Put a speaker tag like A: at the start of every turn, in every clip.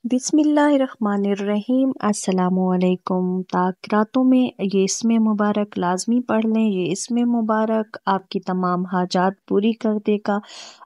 A: बिस्मिल्लाहिर्रहमानिर्रहीम। अस्सलामुअलैकुम। ताक रातों में ये इसमें मुबारक लाजमी पढ़ लें। ये इसमें मुबारक आपकी तमाम हाजात पूरी कर देगा,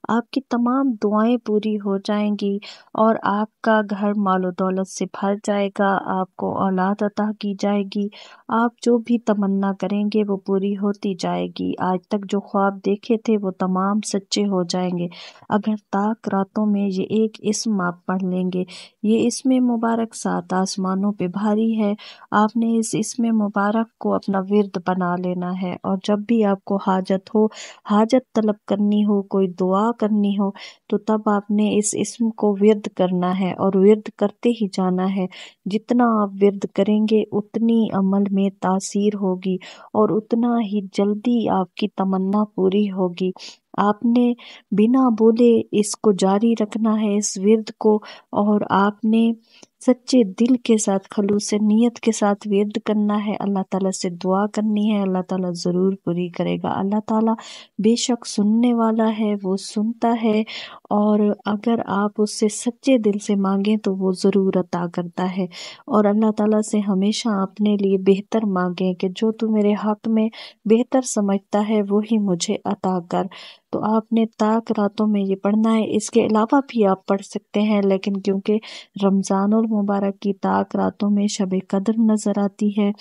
A: आपकी तमाम दुआएं पूरी हो जाएंगी और आपका घर मालो दौलत से भर जाएगा। आपको औलाद अता की जाएगी, आप जो भी तमन्ना करेंगे वो पूरी होती जाएगी। आज तक जो ख्वाब देखे थे वो तमाम सच्चे हो जाएंगे अगर ताक रातों में ये एक इस्म आप पढ़ लेंगे। ये इसमें मुबारक 7 आसमानों पे भारी है। आपने इस इसमें मुबारक को अपना विर्द बना लेना है और जब भी आपको हाजत हो, हाजत तलब करनी हो, कोई दुआ करनी हो, तो तब आपने इस इसम को विर्द करना है और विर्द करते ही जाना है। जितना आप विर्द करेंगे उतनी अमल में तासीर होगी और उतना ही जल्दी आपकी तमन्ना पूरी होगी। आपने बिना बोले इसको जारी रखना है, इस विर्द को, और आपने सच्चे दिल के साथ, खलूस नीयत के साथ विर्द करना है। अल्लाह ताला से दुआ करनी है, अल्लाह ताला ज़रूर पूरी करेगा। अल्लाह ताला बेशक सुनने वाला है, वो सुनता है, और अगर आप उससे सच्चे दिल से मांगें तो वो ज़रूर अता करता है। और अल्लाह ताला से हमेशा अपने लिए बेहतर मांगें कि जो तू मेरे हक़ में बेहतर समझता है वही मुझे अता कर। तो आपने ताक रातों में ये पढ़ना है। इसके अलावा भी आप पढ़ सकते हैं, लेकिन क्योंकि रमज़ानुल मुबारक की ताक रातों में शब कद्र नज़र आती है,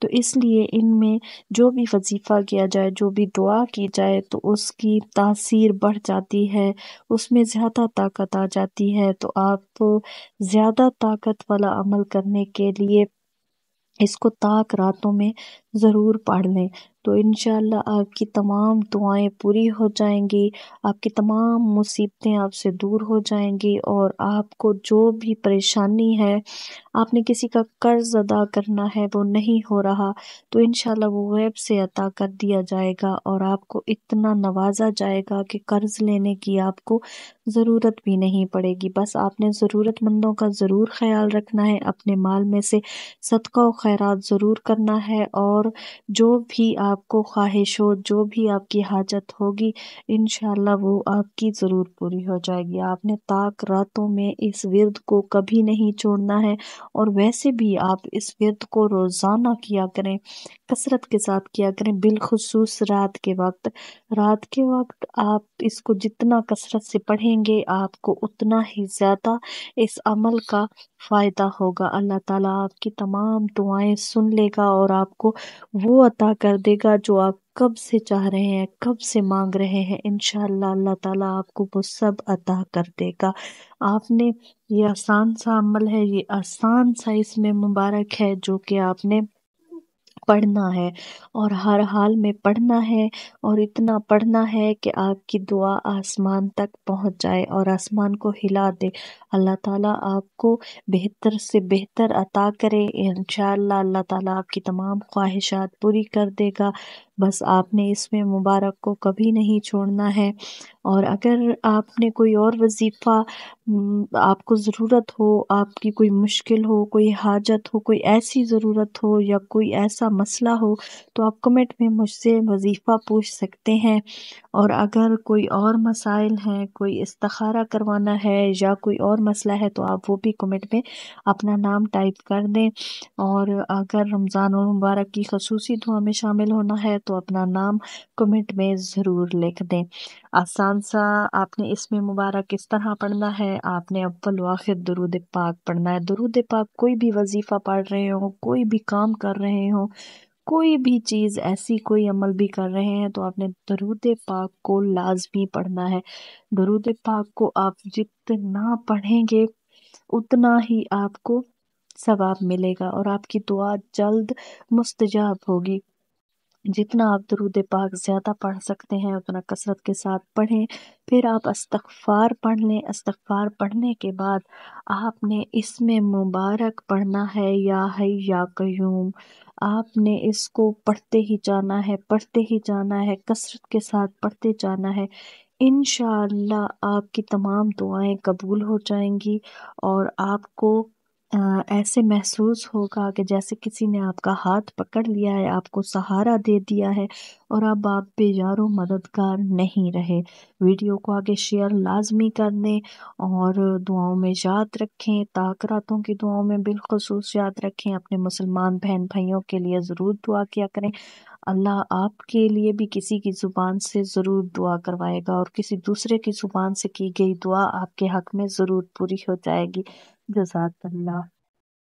A: तो इसलिए इनमें जो भी वजीफ़ा किया जाए, जो भी दुआ की जाए, तो उसकी तासीर बढ़ जाती है, उसमें ज़्यादा ताकत आ जाती है। तो आप ज़्यादा ताकत वाला अमल करने के लिए इसको ताक रातों में ज़रूर पढ़ लें, तो इंशाअल्लाह आपकी तमाम दुआएं पूरी हो जाएंगी, आपकी तमाम मुसीबतें आपसे दूर हो जाएंगी, और आपको जो भी परेशानी है, आपने किसी का कर्ज अदा करना है वो नहीं हो रहा, तो इंशाअल्लाह वो गैब से अता कर दिया जाएगा और आपको इतना नवाजा जाएगा कि कर्ज लेने की आपको ज़रूरत भी नहीं पड़ेगी। बस आपने ज़रूरतमंदों का ज़रूर ख्याल रखना है, अपने माल में से सदका व खैरात ज़रूर करना है, और जो भी आपको ख्वाहिश हो, जो भी आपकी हाजत होगी, इंशाअल्लाह वो आपकी ज़रूर पूरी हो जाएगी। आपने ताक रातों में इस विर्द को कभी नहीं छोड़ना है, और वैसे भी आप इस विर्द को रोज़ाना किया करें, कसरत के साथ किया करें, बिलखुसूस रात के वक्त आप इसको जितना कसरत से पढ़ेंगे आपको उतना ही ज़्यादा इस अमल का फ़ायदा होगा। अल्लाह ताला आपकी तमाम दुआएं सुन लेगा और आपको वो अता कर देगा जो आप कब से चाह रहे हैं, कब से मांग रहे हैं। इंशाअल्लाह अल्लाह ताला आपको वो सब अता कर देगा। आपने ये आसान सा अमल है, ये आसान सा इसमें मुबारक है जो कि आपने पढ़ना है और हर हाल में पढ़ना है, और इतना पढ़ना है कि आपकी दुआ आसमान तक पहुंच जाए और आसमान को हिला दे। अल्लाह ताला आपको बेहतर से बेहतर अता करे। इंशाअल्लाह अल्लाह ताला आपकी तमाम ख्वाहिशात पूरी कर देगा। बस आपने इसमें मुबारक को कभी नहीं छोड़ना है। और अगर आपने कोई और वजीफ़ा आपको ज़रूरत हो, आपकी कोई मुश्किल हो, कोई हाजत हो, कोई ऐसी ज़रूरत हो या कोई ऐसा मसला हो, तो आप कमेंट में मुझसे वजीफ़ा पूछ सकते हैं। और अगर कोई और मसाइल हैं, कोई इस्तिखारा करवाना है या कोई और मसला है, तो आप वो भी कमेंट में अपना नाम टाइप कर दें। और अगर रमज़ान और मुबारक की खसूसी दुआ में शामिल होना है तो अपना नाम कमेंट में ज़रूर लिख दें। आसान सा आपने इसमें मुबारक इस तरह पढ़ना है। आपने अव्वल व आखिर दुरूद पाक पढ़ना है। दुरूद पाक कोई भी वजीफ़ा पढ़ रहे हो, कोई भी काम कर रहे हो, कोई भी चीज़ ऐसी, कोई अमल भी कर रहे हैं, तो आपने दरूद पाक को लाजमी पढ़ना है। दरूद पाक को आप जितना पढ़ेंगे उतना ही आपको सवाब मिलेगा और आपकी दुआ जल्द मुस्तजाब होगी। जितना आप दरूद पाक ज़्यादा पढ़ सकते हैं उतना कसरत के साथ पढ़ें। फिर आप इस्तग़फ़ार पढ़ लें। इस्तग़फ़ार पढ़ने के बाद आपने इसमें मुबारक पढ़ना है, या हय्य या क़य्यूम। आपने इसको पढ़ते ही जाना है, पढ़ते ही जाना है, कसरत के साथ पढ़ते जाना है। इंशाअल्लाह आपकी तमाम दुआएं कबूल हो जाएंगी और आपको ऐसे महसूस होगा कि जैसे किसी ने आपका हाथ पकड़ लिया है, आपको सहारा दे दिया है और अब आप बेजारो मददगार नहीं रहे। वीडियो को आगे शेयर लाज़मी कर दें और दुआओं में याद रखें, ताक़रातों की दुआओं में बिलख़ुसूस याद रखें। अपने मुसलमान बहन-भाइयों के लिए ज़रूर दुआ किया करें। अल्लाह आपके लिए भी किसी की ज़ुबान से ज़रूर दुआ करवाएगा और किसी दूसरे की ज़ुबान से की गई दुआ आपके हक़ में ज़रूर पूरी हो जाएगी। जज़ाकल्लाह।